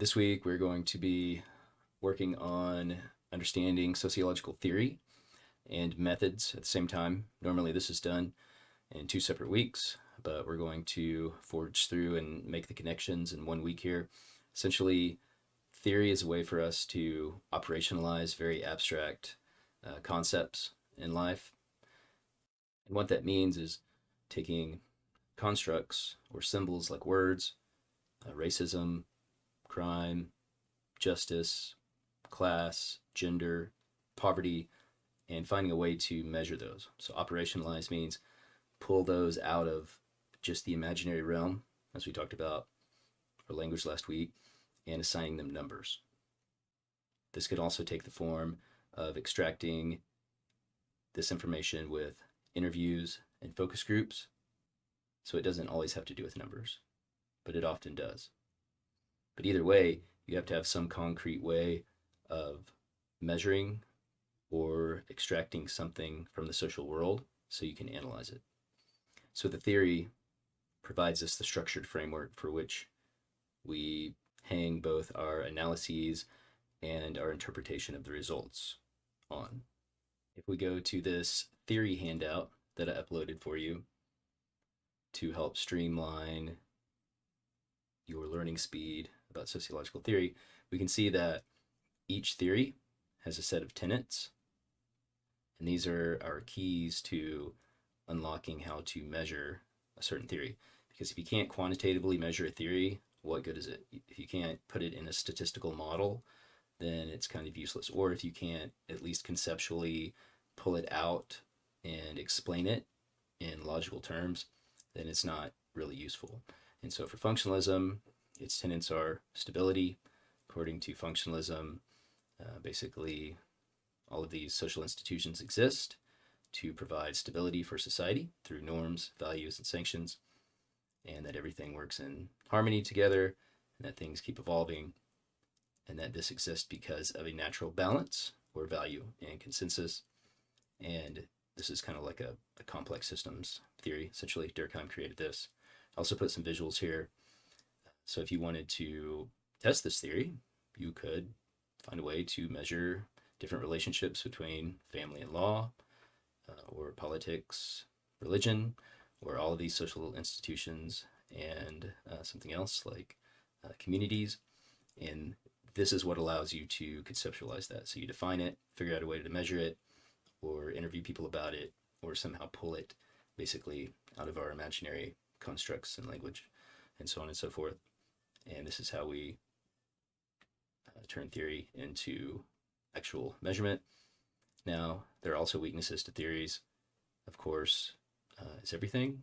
This week, we're going to be working on understanding sociological theory and methods at the same time. Normally, this is done in two separate weeks, but we're going to forge through and make the connections in 1 week here. Essentially, theory is a way for us to operationalize very abstract concepts in life. And what that means is taking constructs or symbols like words, racism, crime, justice, class, gender, poverty, and finding a way to measure those. So operationalize means pull those out of just the imaginary realm, as we talked about for language last week, and assigning them numbers. This could also take the form of extracting this information with interviews and focus groups. So it doesn't always have to do with numbers, but it often does. But either way, you have to have some concrete way of measuring or extracting something from the social world so you can analyze it. So the theory provides us the structured framework for which we hang both our analyses and our interpretation of the results on. If we go to this theory handout that I uploaded for you to help streamline your learning speed about sociological theory, we can see that each theory has a set of tenets, and these are our keys to unlocking how to measure a certain theory. Because if you can't quantitatively measure a theory, what good is it? If you can't put it in a statistical model, then it's kind of useless. Or if you can't at least conceptually pull it out and explain it in logical terms, then it's not really useful. And so for functionalism, its tenets are stability. According to functionalism, basically all of these social institutions exist to provide stability for society through norms, values, and sanctions, and that everything works in harmony together, and that things keep evolving, and that this exists because of a natural balance or value and consensus. And this is kind of like a complex systems theory. Essentially, Durkheim created this. I also put some visuals here. So if you wanted to test this theory, you could find a way to measure different relationships between family and law, or politics, religion, or all of these social institutions, and something else like communities. And this is what allows you to conceptualize that. So you define it, figure out a way to measure it, or interview people about it, or somehow pull it basically out of our imaginary constructs and language, and so on and so forth. And this is how we turn theory into actual measurement. Now, there are also weaknesses to theories. Of course, is everything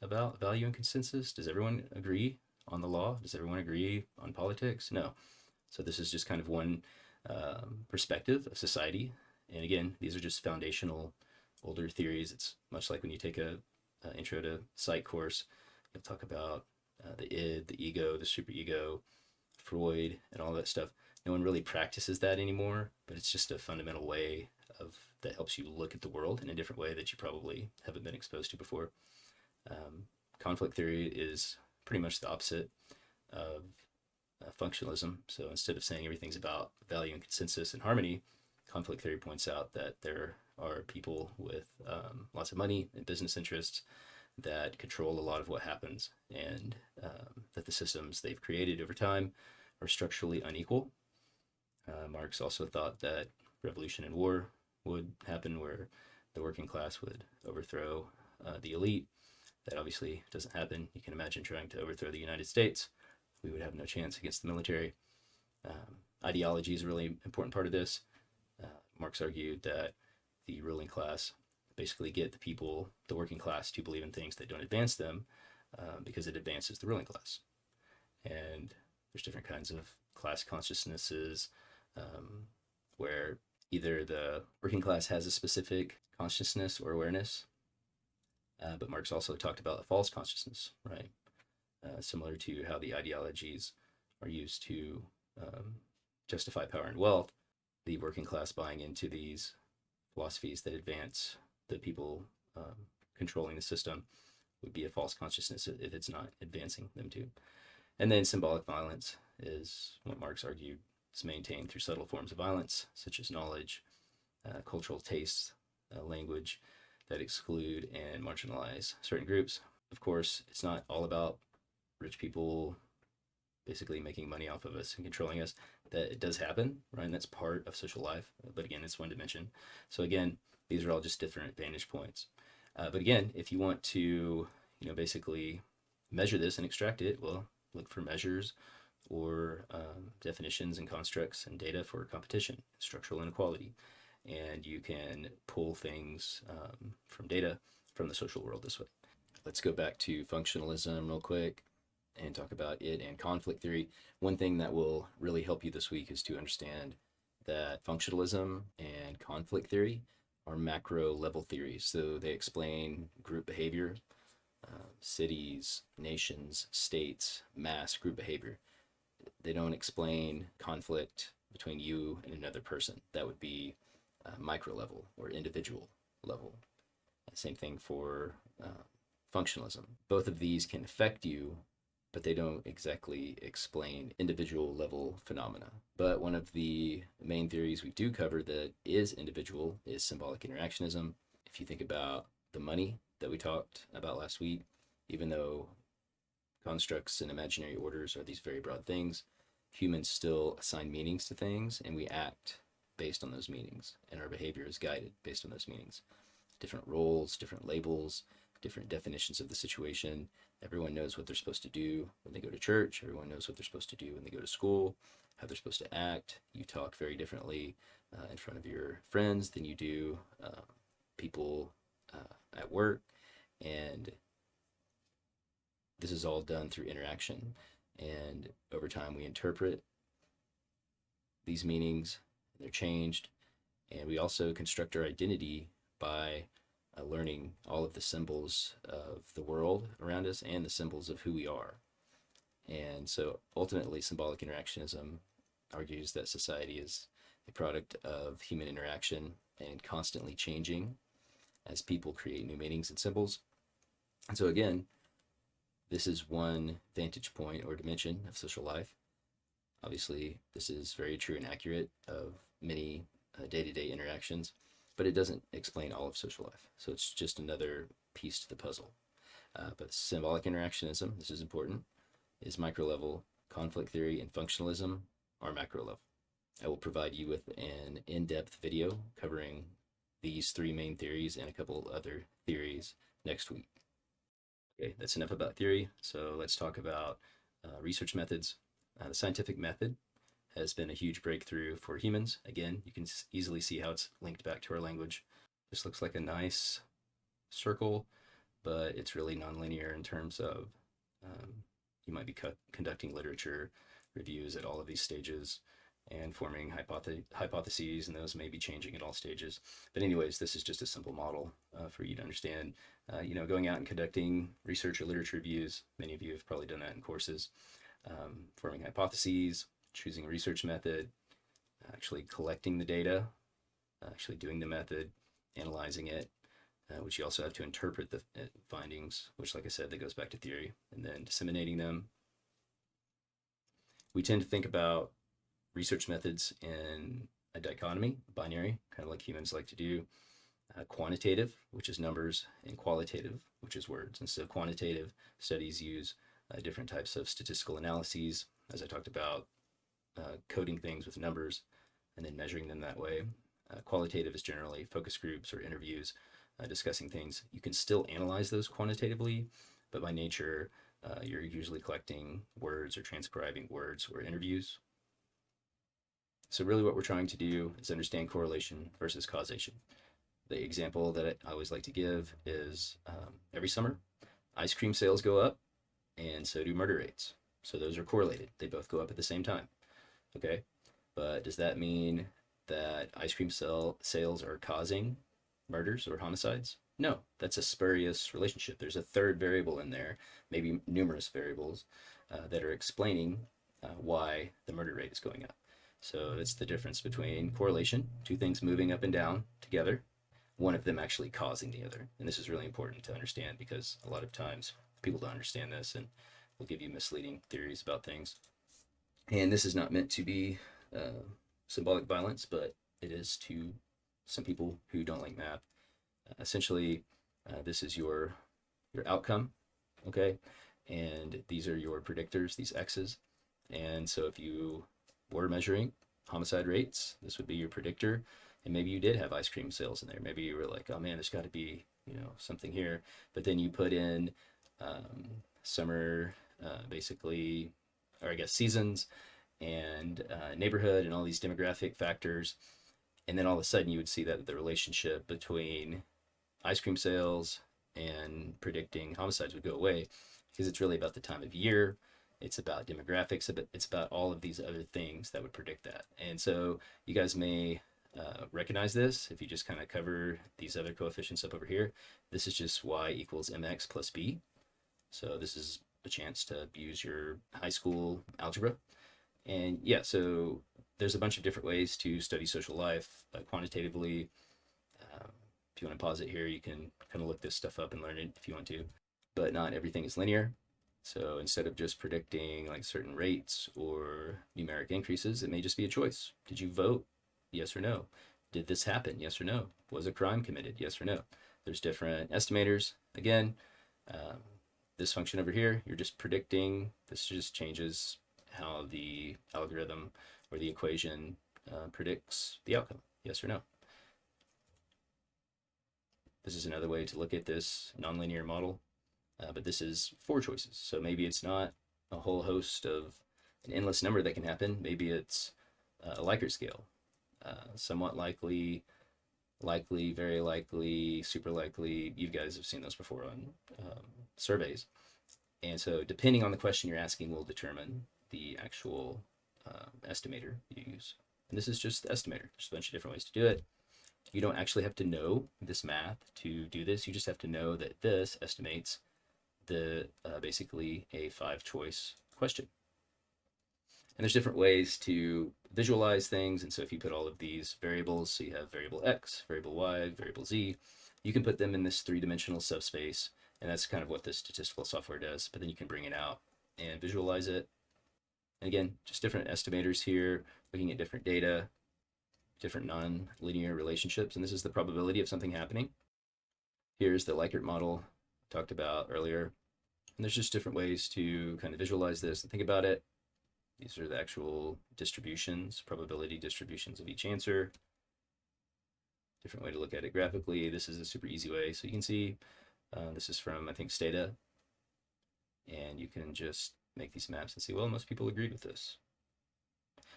about value and consensus? Does everyone agree on the law? Does everyone agree on politics? No. So this is just kind of one perspective of society. And again, these are just foundational older theories. It's much like when you take a intro to psych course, you'll talk about the id, the ego, the superego, Freud, and all that stuff. No one really practices that anymore, but it's just a fundamental way of that helps you look at the world in a different way that you probably haven't been exposed to before. Conflict theory is pretty much the opposite of functionalism. So instead of saying everything's about value and consensus and harmony, conflict theory points out that there are people with lots of money and business interests that control a lot of what happens, and that the systems they've created over time are structurally unequal. Marx also thought that revolution and war would happen where the working class would overthrow the elite. That obviously doesn't happen. You can imagine trying to overthrow the United States. We would have no chance against the military. Ideology is a really important part of this. Marx argued that the ruling class basically get the people, the working class, to believe in things that don't advance them because it advances the ruling class. And there's different kinds of class consciousnesses where either the working class has a specific consciousness or awareness, but Marx also talked about a false consciousness, right? Similar to how the ideologies are used to justify power and wealth, the working class buying into these philosophies that advance the people controlling the system would be a false consciousness if it's not advancing them too. And then symbolic violence is what Marx argued is maintained through subtle forms of violence, such as knowledge, cultural tastes, language that exclude and marginalize certain groups. Of course, it's not all about rich people basically making money off of us and controlling us. That it does happen, right? And that's part of social life. But again, it's one dimension. So again, these are all just different vantage points. But again, if you want to, basically measure this and extract it, well, look for measures or definitions and constructs and data for competition, structural inequality. And you can pull things from data from the social world this way. Let's go back to functionalism real quick and talk about it and conflict theory. One thing that will really help you this week is to understand that functionalism and conflict theory are macro level theories. So they explain group behavior, cities, nations, states, mass group behavior. They don't explain conflict between you and another person. That would be micro level or individual level. Same thing for functionalism. Both of these can affect you, but they don't exactly explain individual level phenomena. But one of the main theories we do cover that is individual is symbolic interactionism. If you think about the money that we talked about last week, even though constructs and imaginary orders are these very broad things, humans still assign meanings to things and we act based on those meanings, and our behavior is guided based on those meanings. Different roles, different labels, different definitions of the situation. Everyone knows what they're supposed to do when they go to church. Everyone knows what they're supposed to do when they go to school, how they're supposed to act. You talk very differently in front of your friends than you do people at work. And this is all done through interaction. And over time, we interpret these meanings, they're changed. And we also construct our identity by learning all of the symbols of the world around us and the symbols of who we are. And so ultimately, symbolic interactionism argues that society is a product of human interaction and constantly changing as people create new meanings and symbols. And so again, this is one vantage point or dimension of social life. Obviously, this is very true and accurate of many day-to-day interactions, but it doesn't explain all of social life. So it's just another piece to the puzzle. But symbolic interactionism, this is important, is micro level. Conflict theory and functionalism are macro level. I will provide you with an in-depth video covering these three main theories and a couple other theories next week. Okay, that's enough about theory. So let's talk about research methods. The scientific method has been a huge breakthrough for humans. Again, you can easily see how it's linked back to our language. This looks like a nice circle, but it's really nonlinear in terms of you might be conducting literature reviews at all of these stages and forming hypotheses, and those may be changing at all stages. But anyways, this is just a simple model for you to understand. Going out and conducting research or literature reviews, many of you have probably done that in courses, forming hypotheses, choosing a research method, actually collecting the data, actually doing the method, analyzing it, which you also have to interpret the findings, which, like I said, that goes back to theory, and then disseminating them. We tend to think about research methods in a dichotomy, binary, kind of like humans like to do. Quantitative, which is numbers, and qualitative, which is words. And so quantitative studies use different types of statistical analyses, as I talked about, coding things with numbers and then measuring them that way. Qualitative is generally focus groups or interviews discussing things. You can still analyze those quantitatively, but by nature, you're usually collecting words or transcribing words or interviews. So really what we're trying to do is understand correlation versus causation. The example that I always like to give is every summer, ice cream sales go up and so do murder rates. So those are correlated. They both go up at the same time. Okay, but does that mean that ice cream sales are causing murders or homicides? No, that's a spurious relationship. There's a third variable in there, maybe numerous variables that are explaining why the murder rate is going up. So it's the difference between correlation, two things moving up and down together, one of them actually causing the other. And this is really important to understand because a lot of times people don't understand this and will give you misleading theories about things. And this is not meant to be symbolic violence, but it is to some people who don't like math. Essentially, this is your outcome, okay? And these are your predictors, these X's. And so if you were measuring homicide rates, this would be your predictor. And maybe you did have ice cream sales in there. Maybe you were like, oh man, there's got to be, something here. But then you put in summer, basically, or I guess seasons and neighborhood and all these demographic factors. And then all of a sudden you would see that the relationship between ice cream sales and predicting homicides would go away because it's really about the time of year. It's about demographics. It's about all of these other things that would predict that. And so you guys may recognize this if you just kind of cover these other coefficients up over here. This is just y equals mx plus b. So this is a chance to use your high school algebra. And yeah, so there's a bunch of different ways to study social life quantitatively. If you want to pause it here, you can kind of look this stuff up and learn it if you want to. But not everything is linear. So instead of just predicting like certain rates or numeric increases, it may just be a choice. Did you vote? Yes or no? Did this happen? Yes or no? Was a crime committed? Yes or no? There's different estimators. Again, this function over here, you're just predicting. This just changes how the algorithm or the equation predicts the outcome, yes or no. This is another way to look at this nonlinear model, but this is 4 choices. So maybe it's not a whole host of an endless number that can happen. Maybe it's a Likert scale, somewhat likely, likely, very likely, super likely. You guys have seen those before on surveys. And so depending on the question you're asking will determine the actual estimator you use. And this is just the estimator. There's a bunch of different ways to do it. You don't actually have to know this math to do this. You just have to know that this estimates the basically a 5-choice question. And there's different ways to visualize things. And so if you put all of these variables, so you have variable x, variable y, variable z, you can put them in this 3-dimensional subspace. And that's kind of what this statistical software does. But then you can bring it out and visualize it. And again, just different estimators here, looking at different data, different non-linear relationships. And this is the probability of something happening. Here's the Likert model talked about earlier. And there's just different ways to kind of visualize this and think about it. These are the actual distributions, probability distributions of each answer. Different way to look at it graphically. This is a super easy way. So you can see this is from, I think, Stata. And you can just make these maps and see, well, most people agreed with this.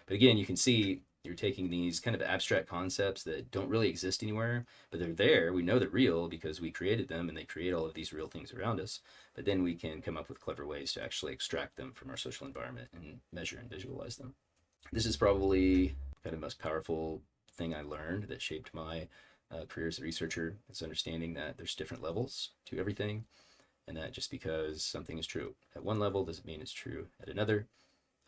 But again, you can see you're taking these kind of abstract concepts that don't really exist anywhere, but they're there. We know they're real because we created them and they create all of these real things around us. But then we can come up with clever ways to actually extract them from our social environment and measure and visualize them. This is probably kind of the most powerful thing I learned that shaped my career as a researcher, is understanding that there's different levels to everything, and that just because something is true at one level doesn't mean it's true at another.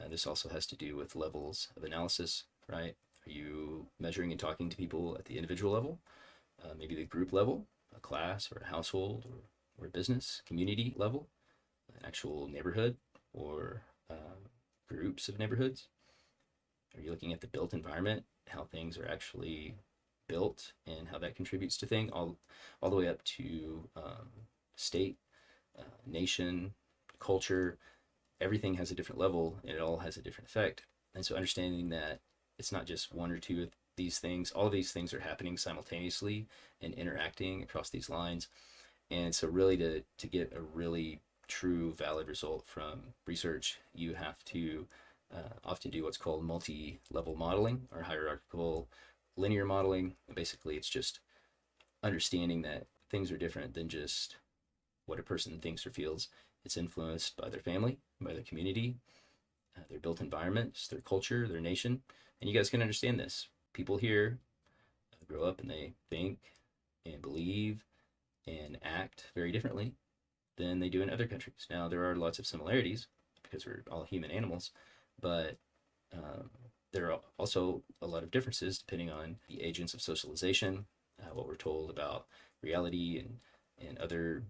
This also has to do with levels of analysis, right? Are you measuring and talking to people at the individual level, maybe the group level, a class or a household or a business, community level, an actual neighborhood or groups of neighborhoods? Are you looking at the built environment, how things are actually built and how that contributes to things, all the way up to state, nation, culture? Everything has a different level and it all has a different effect. And so understanding that it's not just one or two of these things, all of these things are happening simultaneously and interacting across these lines. And so really to get a really true valid result from research, you have to often do what's called multi-level modeling or hierarchical linear modeling. And basically it's just understanding that things are different than just what a person thinks or feels. It's influenced by their family, by their community, their built environments, their culture, their nation. And you guys can understand this. People here grow up and they think and believe and act very differently than they do in other countries. Now, there are lots of similarities because we're all human animals, but there are also a lot of differences depending on the agents of socialization, what we're told about reality and other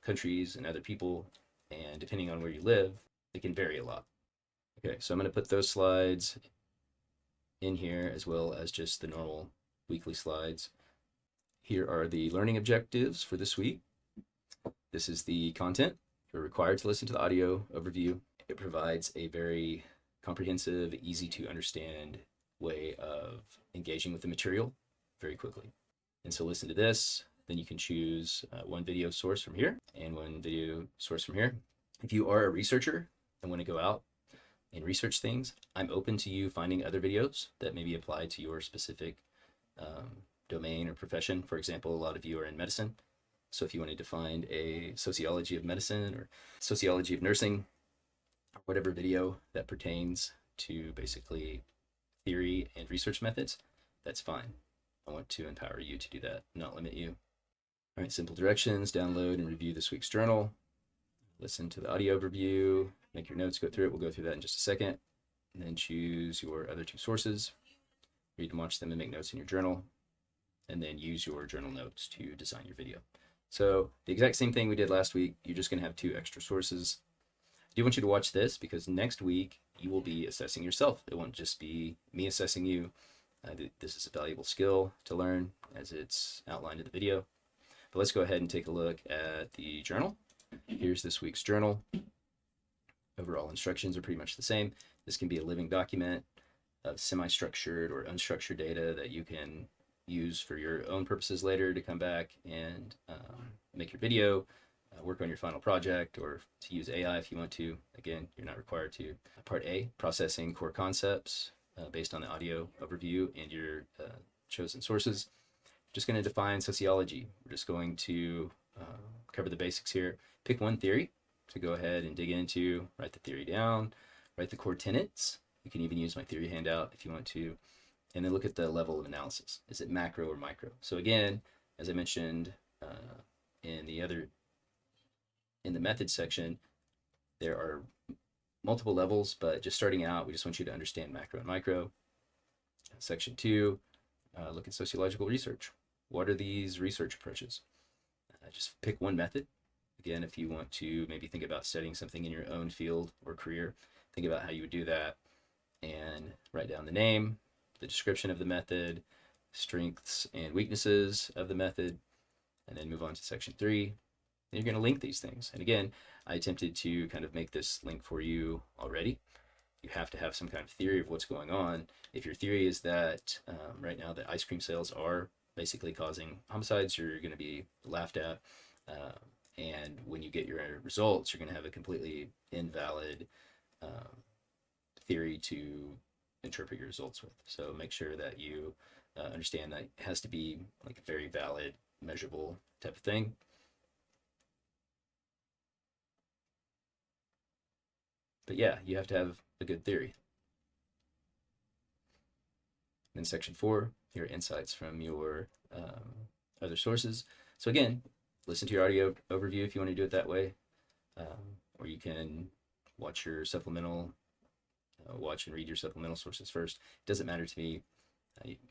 countries and other people. And depending on where you live, it can vary a lot. Okay, so I'm going to put those slides in here as well as just the normal weekly slides. Here are the learning objectives for this week. This is the content. You're required to listen to the audio overview. It provides a very comprehensive, easy to understand way of engaging with the material very quickly. And so listen to this, then you can choose one video source from here and one video source from here. If you are a researcher and want to go out and research things, I'm open to you finding other videos that maybe apply to your specific domain or profession. For example, a lot of you are in medicine. So if you wanted to find a sociology of medicine or sociology of nursing, or whatever video that pertains to basically theory and research methods, that's fine. I want to empower you to do that, not limit you. All right, simple directions: download and review this week's journal, listen to the audio overview, make your notes, go through it. We'll go through that in just a second. And then choose your other two sources, read and watch them and make notes in your journal, and then use your journal notes to design your video. So the exact same thing we did last week, you're just gonna have two extra sources. I do want you to watch this because next week you will be assessing yourself. It won't just be me assessing you. This is a valuable skill to learn as it's outlined in the video. But let's go ahead and take a look at the journal. Here's this week's journal. Overall instructions are pretty much the same. This can be a living document of semi-structured or unstructured data that you can use for your own purposes later to come back and make your video, work on your final project, or to use AI if you want to. Again, you're not required to. Part A, processing core concepts based on the audio overview and your chosen sources. Just going to define sociology. We're just going to cover the basics here. Pick one theory to go ahead and dig into, write the theory down, write the core tenets. You can even use my theory handout if you want to, and then look at the level of analysis. Is it macro or micro? So again, as I mentioned in the method section, there are multiple levels, but just starting out, we just want you to understand macro and micro. Section 2, look at sociological research. What are these research approaches? Just pick one method. Again, if you want to maybe think about studying something in your own field or career, think about how you would do that and write down the name, the description of the method, strengths and weaknesses of the method, and then move on to section 3. Then you're going to link these things. And again, I attempted to kind of make this link for you already. You have to have some kind of theory of what's going on. If your theory is that right now that ice cream sales are basically causing homicides, you're going to be laughed at. And when you get your results, you're going to have a completely invalid theory to interpret your results with. So make sure that you understand that it has to be like a very valid, measurable type of thing. But yeah, you have to have a good theory. In section 4, your insights from your other sources. So again, listen to your audio overview if you want to do it that way, or you can watch your supplemental, watch and read your supplemental sources first. It doesn't matter to me.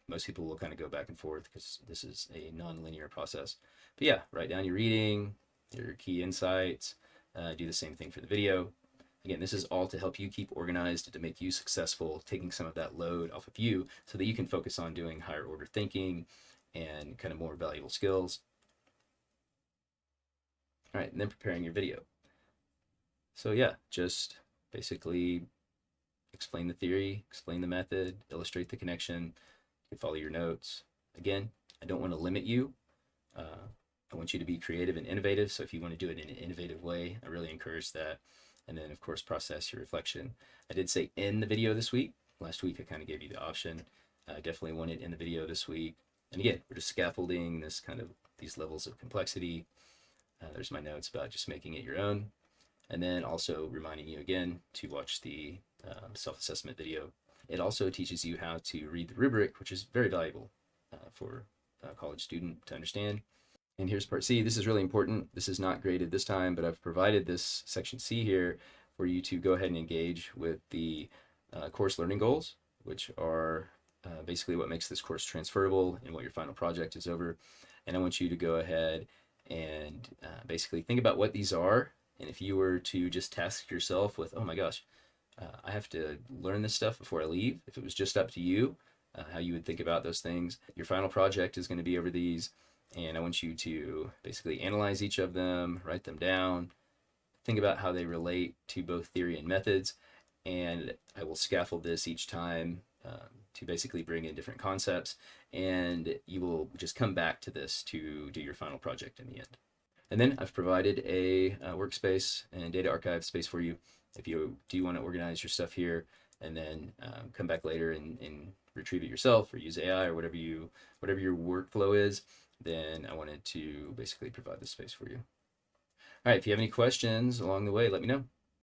Most people will kind of go back and forth because this is a non-linear process. But yeah, write down your reading, your key insights, do the same thing for the video. Again, this is all to help you keep organized, to make you successful, taking some of that load off of you so that you can focus on doing higher order thinking and kind of more valuable skills. All right, and then preparing your video. So yeah, just basically explain the theory, explain the method, illustrate the connection, you can follow your notes. Again, I don't want to limit you. I want you to be creative and innovative. So if you want to do it in an innovative way, I really encourage that. And then of course, process your reflection. I did say in the video this week. Last week, I kind of gave you the option. I definitely want it in the video this week. And again, we're just scaffolding this kind of these levels of complexity. There's my notes about just making it your own. And then also reminding you again to watch the self-assessment video. It also teaches you how to read the rubric, which is very valuable for a college student to understand. And here's part C. This is really important. This is not graded this time, but I've provided this section C here for you to go ahead and engage with the course learning goals, which are basically what makes this course transferable and what your final project is over. And I want you to go ahead and basically think about what these are. And if you were to just task yourself with, oh my gosh, I have to learn this stuff before I leave. If it was just up to you, how you would think about those things, your final project is going to be over these, and I want you to basically analyze each of them, write them down, think about how they relate to both theory and methods, and I will scaffold this each time to basically bring in different concepts, and you will just come back to this to do your final project in the end. And then I've provided a workspace and data archive space for you if you do want to organize your stuff here and then come back later and retrieve it yourself or use AI or whatever your workflow is, then I wanted to basically provide this space for you. All right, if you have any questions along the way, let me know.